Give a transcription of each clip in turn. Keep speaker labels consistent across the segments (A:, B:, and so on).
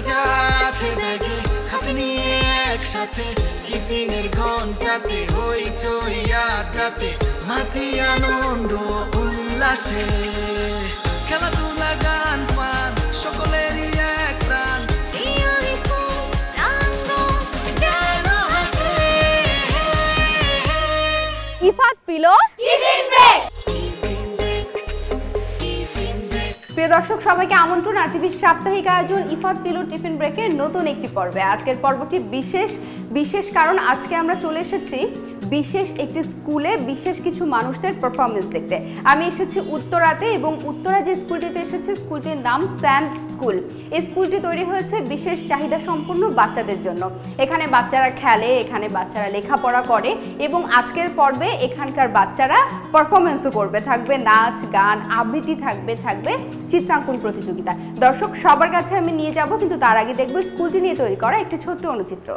A: যা আছে ব্যাগে হাতে নিয়ে একসাথে টিফিনের ঘন্টাতে হইচই আড্ডাতে মাতি আনন্দ উল্লাসে খেলাধুলা গান ফান সকলেরই এক প্রাণ
B: ইফাত পিলো টিফিন ব্রেক। প্রিয় দর্শক সবাইকে আমন্ত্রণ আরটিভির সাপ্তাহিক আয়োজন ইফাত পিলো টিফিন ব্রেকের নতুন একটি পর্বে। আজকের পর্বটি বিশেষ কারণ আজকে আমরা চলে এসেছি বিশেষ একটি স্কুলে বিশেষ কিছু মানুষদের পারফরমেন্স দেখতে। আমি এসেছি উত্তরাতে এবং উত্তরা যে স্কুলটিতে এসেছি স্কুলটির নাম স্যান্ড স্কুল। এই স্কুলটি তৈরি হয়েছে বিশেষ চাহিদা সম্পন্ন বাচ্চাদের জন্য। এখানে বাচ্চারা খেলে, এখানে বাচ্চারা লেখাপড়া করে এবং আজকের পর্বে এখানকার বাচ্চারা পারফরমেন্সও করবে। থাকবে নাচ গান, আবৃত্তি থাকবে চিত্রাঙ্কন প্রতিযোগিতা। দর্শক সবার কাছে আমি নিয়ে যাব, কিন্তু তার আগে দেখব স্কুলটি নিয়ে তৈরি করা একটি ছোট্ট অনুচিত্র।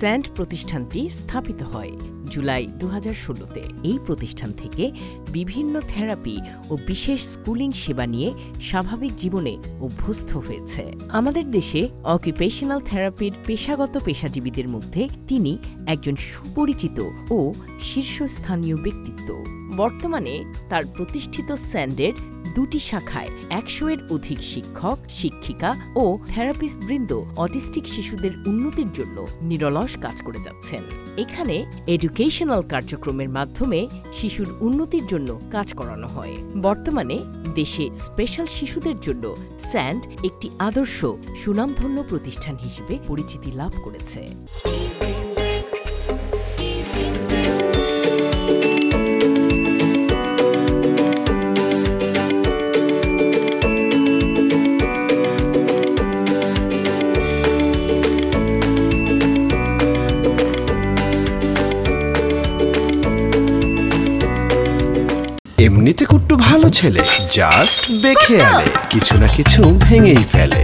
C: স্যান্ড প্রতিষ্ঠানটি স্থাপিত হয় জুলাই 2016-তে। এই প্রতিষ্ঠান থেকে বিভিন্ন থেরাপি ও বিশেষ স্কুলিং সেবা নিয়ে স্বাভাবিক জীবনে অভ্যস্ত হয়েছে। আমাদের দেশে অকুপেশনাল থেরাপির পেশাগত পেশাজীবীদের মধ্যে তিনি একজন সুপরিচিত ও শীর্ষস্থানীয় ব্যক্তিত্ব। বর্তমানে তার প্রতিষ্ঠিত স্যান্ডের 2টি শাখায় 100-এর অধিক শিক্ষক, শিক্ষিকা ও থেরাপিস্ট বৃন্দ অটিস্টিক শিশুদের উন্নতির জন্য নিরলস কাজ করে যাচ্ছেন। এখানে এডুকেশনাল কার্যক্রমের মাধ্যমে শিশুর উন্নতির জন্য কাজ করানো হয়। বর্তমানে দেশে স্পেশাল শিশুদের জন্য স্যান্ড একটি আদর্শ সুনামধন্য প্রতিষ্ঠান হিসেবে পরিচিতি লাভ করেছে।
D: এমনিতে কুট্টু ভালো ছেলে, জাস্ট দেখে আলে কিছু না কিছু ভেঙেই ফেলে।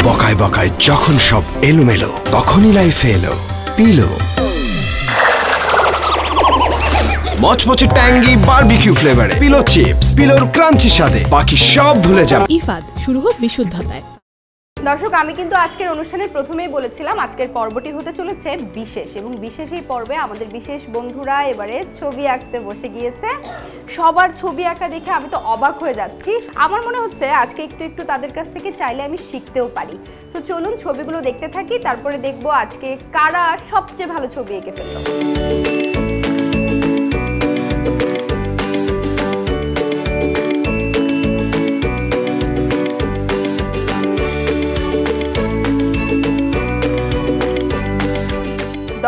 D: বকায় বকায় যখন সব এলোমেলো, তখনই লাইফে এলো পিলো। মচমচে ট্যাঙ্গি বারবিকিউ ফ্লেভারে পিলো চিপস, পিলোর ক্রাঞ্চি স্বাদে বাকি সব ভুলে যাবে।
E: ইফাদ শুরু হোক বিশুদ্ধতায়।
B: দর্শক আমি কিন্তু আজকের অনুষ্ঠানের প্রথমেই বলেছিলাম আজকের পর্বটি হতে চলেছে বিশেষ, এবং বিশেষ এই পর্বে আমাদের বিশেষ বন্ধুরা এবারে ছবি আঁকতে বসে গিয়েছে। সবার ছবি আঁকা দেখে আমি তো অবাক হয়ে যাচ্ছি। আমার মনে হচ্ছে আজকে একটু তাদের কাছ থেকে চাইলে আমি শিখতেও পারি। তো চলুন ছবিগুলো দেখতে থাকি, তারপরে দেখবো আজকে কারা সবচেয়ে ভালো ছবি এঁকে ফেললো।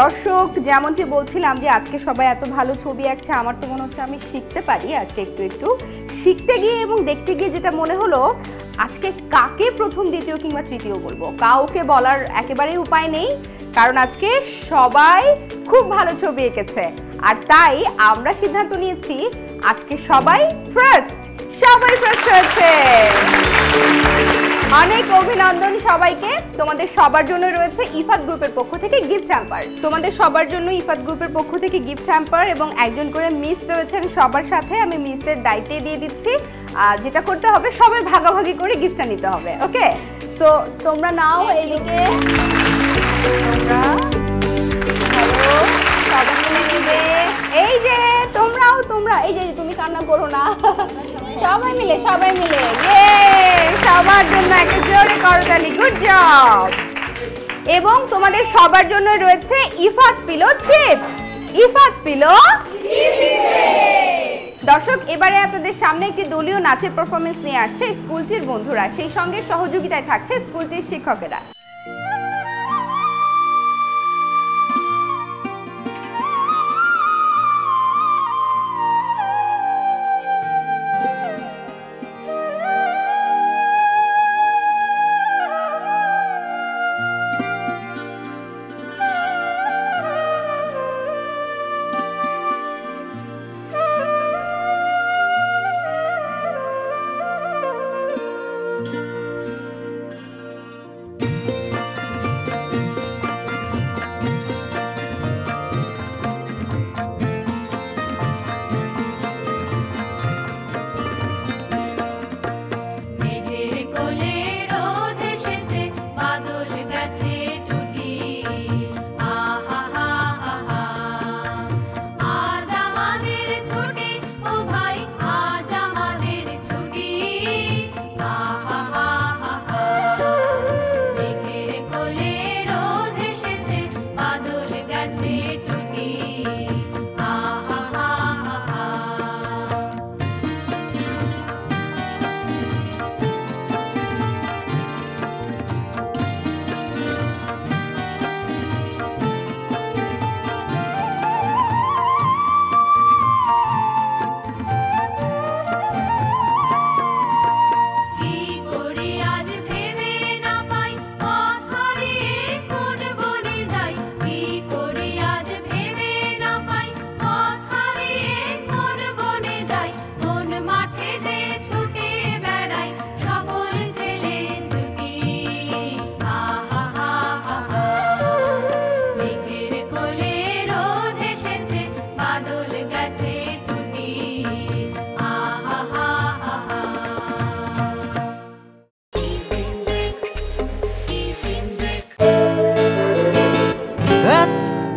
B: দর্শক যেমনটি বলছিলাম যে আজকে সবাই এত ভালো ছবি আঁকছে, আমার তো মনে হচ্ছে আমি শিখতে পারি আজকে একটু শিখতে গিয়ে এবং দেখতে গিয়ে যেটা মনে হলো আজকে কাকে প্রথম, দ্বিতীয় কিংবা তৃতীয় বলবো কাউকে বলার একেবারেই উপায় নেই, কারণ আজকে সবাই খুব ভালো ছবি এঁকেছে। আর তাই আমরা সিদ্ধান্ত নিয়েছি আজকে সবাই ফার্স্ট হয়েছে। অনেক অভিনন্দন সবাইকে। তোমাদের সবার জন্য রয়েছে ইফাত গ্রুপের পক্ষ থেকে গিফট হ্যাম্পার। তোমাদের সবার জন্য ইফাত গ্রুপের পক্ষ থেকে গিফট হ্যাম্পার এবং একজন করে মিস রয়েছেন সবার সাথে। আমি মিসদের দায়িত্বে দিয়ে দিচ্ছি, যেটা করতে হবে সবাই ভাগাভাগি করে গিফটটা নিতে হবে। ওকে, সো তোমরা নাও এদিকে, তোমরা হ্যালো সবাই মিলে নেবে। এই যে তোমরা এই যে তুমি কান্না করো না, সবাই মিলে সবার জন্য একটা জোরে করতালি, গুড জব। এবং তোমাদের সবার জন্য রয়েছে Ifat pillow chips. Ifat pillow. দর্শক এবারে আপনাদের সামনে একটি দলীয় নাচের পারফরমেন্স নিয়ে আসছে স্কুলটির বন্ধুরা, সেই সঙ্গে সহযোগিতায় থাকছে স্কুলটির শিক্ষকেরা।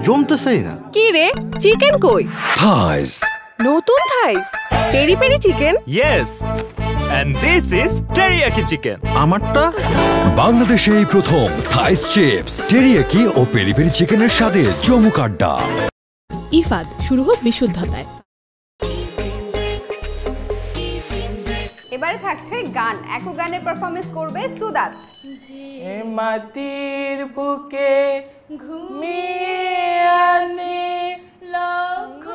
F: জমতেছেই না।
G: কি রে, চিকেন কই?
H: থাইস,
G: নতুন thighs peri peri chicken?
I: Yes, and this is teriyaki chicken.
F: আমারটা
H: বাংলাদেশে এই প্রথম থাইস চিপস টেরিয়াকি ও পেরি পেরি চিকেনের স্বাদে চমক আড্ডা।
E: ইফাদ, শুরু হোক বিশুদ্ধতায়।
B: এবারে থাকছে গান। একক গানের পারফরমেন্স করবে সুদাত।
A: মাটির বুকে ঘুমিয়ে আছে লক্ষ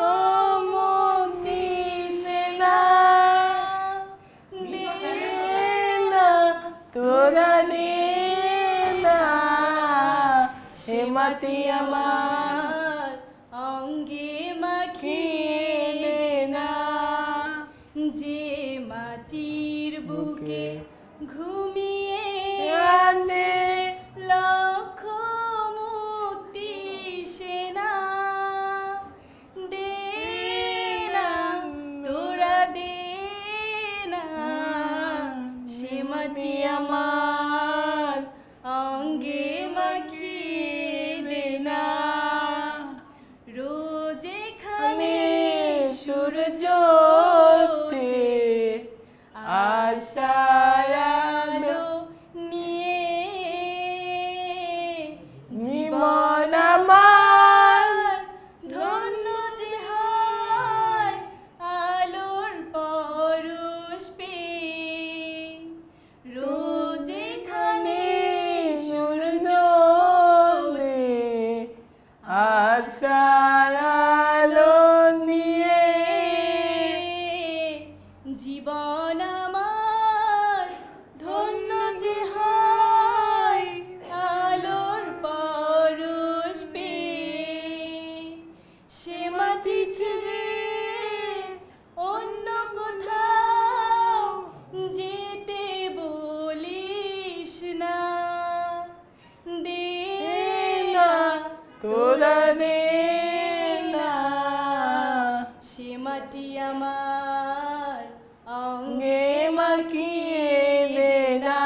A: মুখ দিশেনা, দিনা তোরা দিনা সে মাটি আমার অঙ্গে মাখিয়ে না, যে মাটির বুকে ঘুমিয়ে আছে লক্ষ মুক্তি সেনা, দে না তোরা দে না সে মাটি আমার অঙ্গে মাখিয়ে দে না, রোজ এখানে সূর্য ওঠে আশার আলো নিয়ে, জীবন আমার ধন্য যে হয় আলোর পরশ পেয়ে, রোজ এখানে সূর্য ওঠে আশার আলো নিয়ে, জীবন আমার ধন্য যে হয় আলোর পরশ পেয়ে, সে মাটি ছেড়ে অন্য কোথাও যেতে বলিস না, দে না তোরা দে না সে মাটি আমার অঙ্গে মাখিয়ে দে না,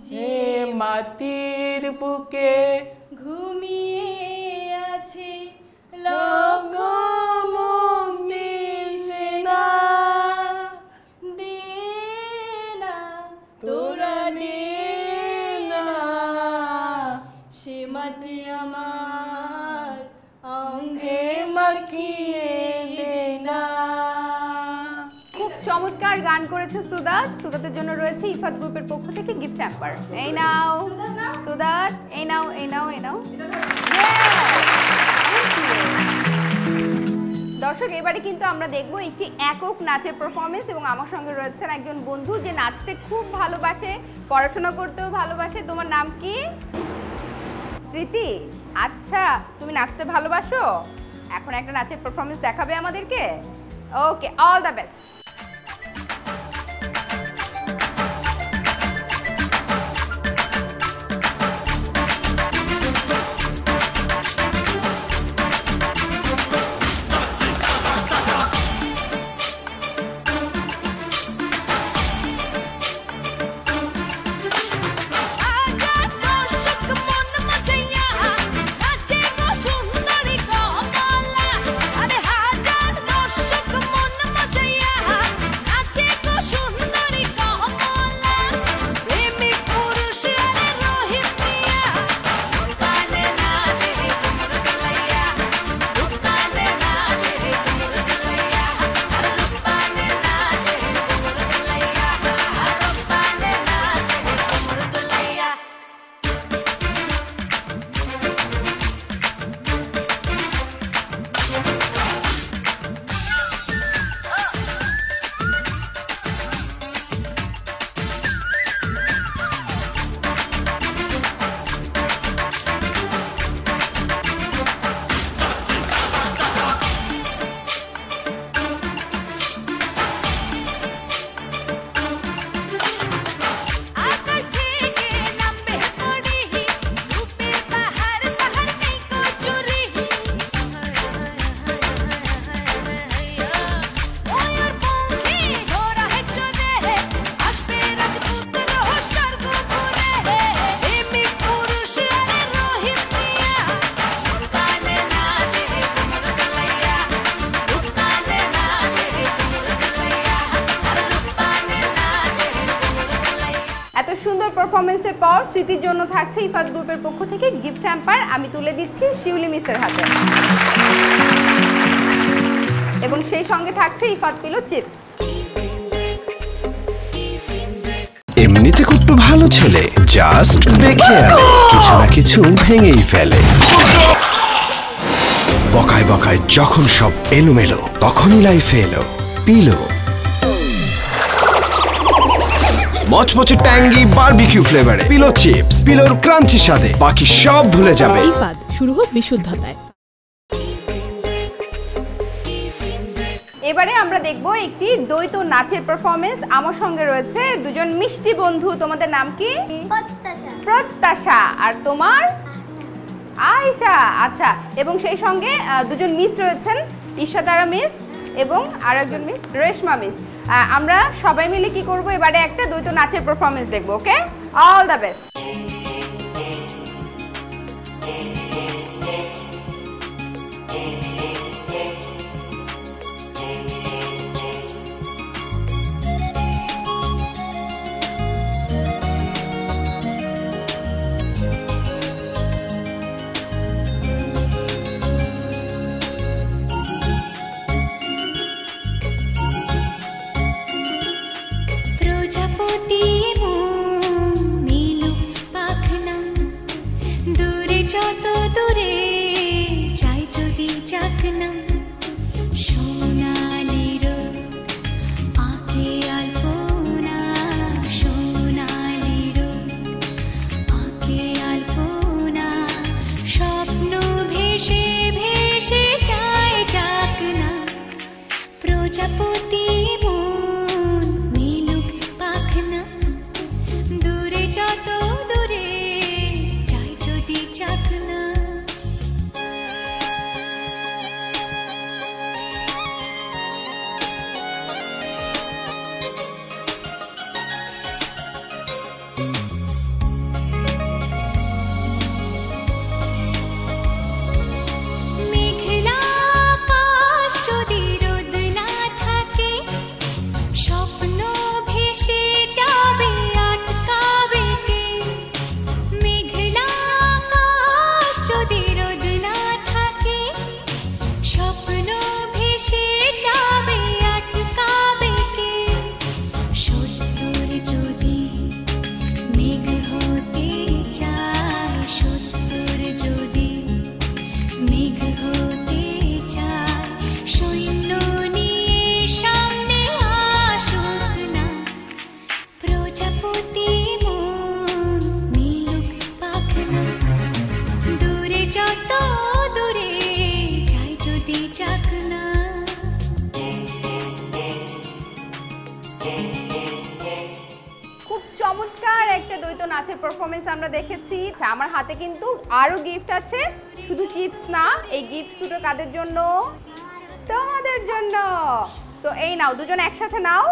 A: যে মাটির বুকে ঘুমিয়ে আছে লক্ষ মুখ দিশেনা, দে না তোরা দে না সে মাটি আমার অঙ্গে মাখিয়ে দে না।
B: খুব চমৎকার গান করেছে সুদাত। সুদাতের জন্য রয়েছে ইফাত গ্রুপের পক্ষ থেকে গিফট হ্যাম্পার। এই নাও সুদাত, এই নাও এই নাও এই নাও। দর্শক, এবারে কিন্তু আমরা দেখব একটি একক নাচের পারফরমেন্স এবং আমার সঙ্গে রয়েছেন একজন বন্ধু যে নাচতে খুব ভালোবাসে, পড়াশোনা করতেও ভালোবাসে। তোমার নাম কি? স্মৃতি। আচ্ছা, তুমি নাচতে ভালোবাসো, এখন একটা নাচের পারফরমেন্স দেখাবে আমাদেরকে। ওকে, অল দ্য বেস্ট।
J: সুন্দরী কমলা, আরে হাজার দর্শক মন মজাইয়া
B: পারফরমেন্সের পর স্মৃতির জন্য থাকছে ইফাত গ্রুপের পক্ষ থেকে গিফট হ্যাম্পার। আমি তুলে দিচ্ছি শিউলি মিসের হাতে, এবং সেই সঙ্গে থাকছে ইফাত পিলো চিপস।
D: এমনিতে একটু ভালো ছেলে, জাস্ট বেখেয়ালে কিছু না কিছু ভেঙেই ফেলে। বকায় বকায় যখন সব এলোমেলো, তখনই লাইফে এলো পিলো। মচমচে ট্যাঙ্গি বারবিকিউ ফ্লেভারে পিলো চিপস, পিলোর ক্রাঞ্চি স্বাদে বাকি সব ভুলে যাবে।
E: ইফাদ, শুরু হোক বিশুদ্ধতায়।
B: এবারে আমরা দেখব একটি দ্বৈত নাচের পারফরমেন্স। আমার সঙ্গে রয়েছে দুজন মিষ্টি বন্ধু। তোমাদের নাম কি? প্রত্যাশা। আর তোমার? আয়েশা। আচ্ছা, এবং সেই সঙ্গে দুজন মিস রয়েছেন, ইশাতারা মিস এবং আরেকজন মিস রেশমা মিস। আমরা সবাই মিলে কি করব, এবারে একটা দ্বৈত নাচের পারফরমেন্স দেখব। ওকে, অল দ্য বেস্ট। নাচের পারফরমেন্স আমরা দেখেছি। আমার হাতে কিন্তু আরো গিফট আছে, শুধু চিপস না। এই গিফট দুটো কাদের জন্য? তোমাদের জন্য। তো এই নাও, দুজন একসাথে নাও,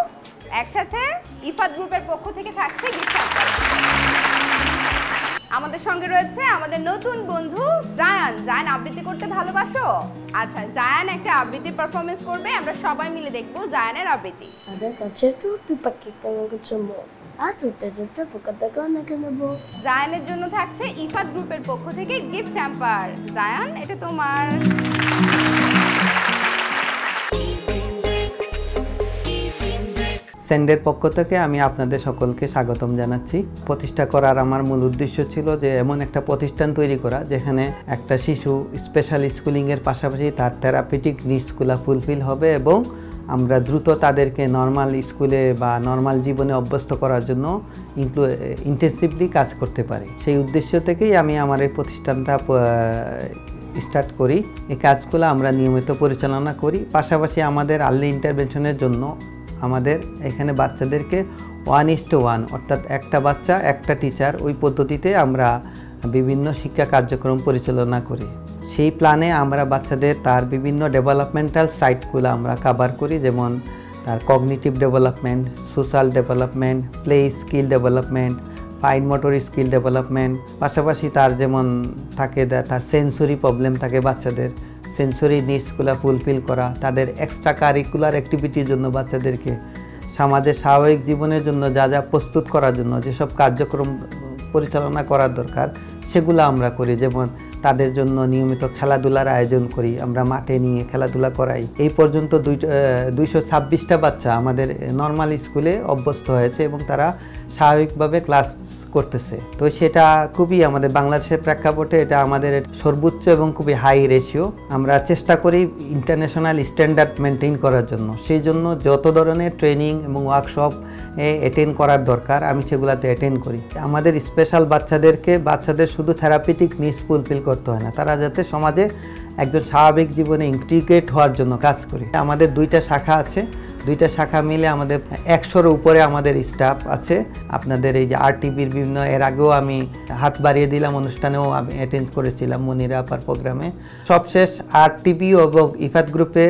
B: একসাথে। ইফাত গ্রুপের পক্ষ থেকে থাকছে গিফট। আমাদের সঙ্গে রয়েছে আমাদের নতুন বন্ধু জায়ান। জায়ান আবৃত্তি করতে ভালোবাসো? আচ্ছা, জায়ান একটা আবৃত্তি পারফরমেন্স করবে, আমরা সবাই মিলে দেখবো জায়ানের আবৃত্তি। জায়ানের জন্য থাকছে ইফাত গ্রুপের পক্ষ থেকে গিফট হ্যাম্পার। জায়ান, এটা তোমার।
F: সেন্ডের পক্ষ থেকে আমি আপনাদের সকলকে স্বাগতম জানাচ্ছি। প্রতিষ্ঠা করার আমার মূল উদ্দেশ্য ছিল যে এমন একটা প্রতিষ্ঠান তৈরি করা যেখানে একটা শিশু স্পেশাল স্কুলিংয়ের পাশাপাশি তার থেরাপিটিক নিডসগুলো ফুলফিল হবে এবং আমরা দ্রুত তাদেরকে নর্মাল স্কুলে বা নর্মাল জীবনে অভ্যস্ত করার জন্য ইন্টেন্সিভলি কাজ করতে পারি। সেই উদ্দেশ্য থেকেই আমি আমার এই প্রতিষ্ঠানটা স্টার্ট করি। এই কাজগুলো আমরা নিয়মিত পরিচালনা করি। পাশাপাশি আমাদের আর্লি ইন্টারভেনশনের জন্য আমাদের এখানে বাচ্চাদেরকে 1:1 অর্থাৎ একটা বাচ্চা একটা টিচার, ওই পদ্ধতিতে আমরা বিভিন্ন শিক্ষা কার্যক্রম পরিচালনা করি। সেই প্ল্যানে আমরা বাচ্চাদের তার বিভিন্ন ডেভেলপমেন্টাল সাইটগুলো আমরা কভার করি, যেমন তার cognitive development, social development, play skill development, fine motor skill development. পাশাপাশি তার যেমন থাকে তার সেন্সরি প্রবলেম থাকে, বাচ্চাদের সেন্সরি নিডসগুলো ফুলফিল করা, তাদের এক্সট্রা কারিকুলার অ্যাক্টিভিটির জন্য বাচ্চাদেরকে সমাজের স্বাভাবিক জীবনের জন্য যা যা প্রস্তুত করার জন্য যেসব কার্যক্রম পরিচালনা করার দরকার সেগুলো আমরা করি। যেমন তাদের জন্য নিয়মিত খেলাধুলার আয়োজন করি, আমরা মাঠে নিয়ে খেলাধুলা করাই। এই পর্যন্ত 226টা বাচ্চা আমাদের নর্মাল স্কুলে অভ্যস্ত হয়েছে এবং তারা স্বাভাবিকভাবে ক্লাস করতেছে। তো সেটা খুবই আমাদের বাংলাদেশের প্রেক্ষাপটে এটা আমাদের সর্বোচ্চ এবং খুবই হাই রেশিও। আমরা চেষ্টা করি ইন্টারন্যাশনাল স্ট্যান্ডার্ড মেনটেন করার জন্য। সেই জন্য যত ধরনের ট্রেনিং এবং ওয়ার্কশপ অ্যাটেন্ড করার দরকার আমি সেগুলোতে অ্যাটেন্ড করি। আমাদের স্পেশাল বাচ্চাদের শুধু থেরাপিটিক নিডস ফুলফিল করতে হয় না, তারা যাতে সমাজে একজন স্বাভাবিক জীবনে ইন্টিগ্রেট হওয়ার জন্য কাজ করি। আমাদের 2টা শাখা আছে, 2টা শাখা মিলে আমাদের 100-এর উপরে আমাদের স্টাফ আছে। আপনাদের এই যে RTVর বিভিন্ন, এর আগেও আমি হাত বাড়িয়ে দিলাম অনুষ্ঠানেও আমি অ্যাটেন্ড করেছিলাম মনিরা আপার প্রোগ্রামে। সবশেষ RTV এবং ইফাত গ্রুপে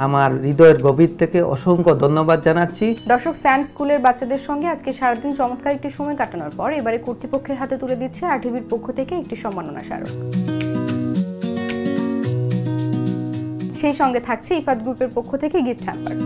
F: আমার হৃদয়ের গভীর থেকে অসংখ্য ধন্যবাদ জানাচ্ছি।
B: দর্শক, স্যান্ড স্কুলের বাচ্চাদের সঙ্গে আজকে সারাদিন চমৎকার একটি সময় কাটানোর পর এবারে কর্তৃপক্ষের হাতে তুলে দিচ্ছে RTVর পক্ষ থেকে একটি সম্মাননা স্মারক। সেই সঙ্গে থাকছে ইফাত গ্রুপের পক্ষ থেকে গিফট হ্যাম্পার।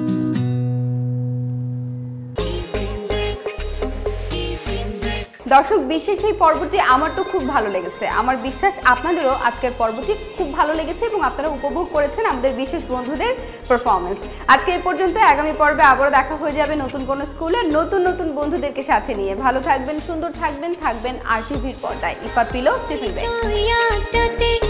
B: দর্শক, বিশেষ এই পর্বটি আমার তো খুব ভালো লেগেছে। আমার বিশ্বাস আপনাদেরও আজকের পর্বটি খুব ভালো লেগেছে এবং আপনারা উপভোগ করেছেন আমাদের বিশেষ বন্ধুদের পারফরমেন্স। আজকে এই পর্যন্ত। আগামী পর্বে আবারও দেখা হয়ে যাবে নতুন কোনো স্কুলে নতুন নতুন বন্ধুদেরকে সাথে নিয়ে। ভালো থাকবেন, সুন্দর থাকবেন RTVর পর্দায়। ইফাত পিলো টিফিন ব্রেক।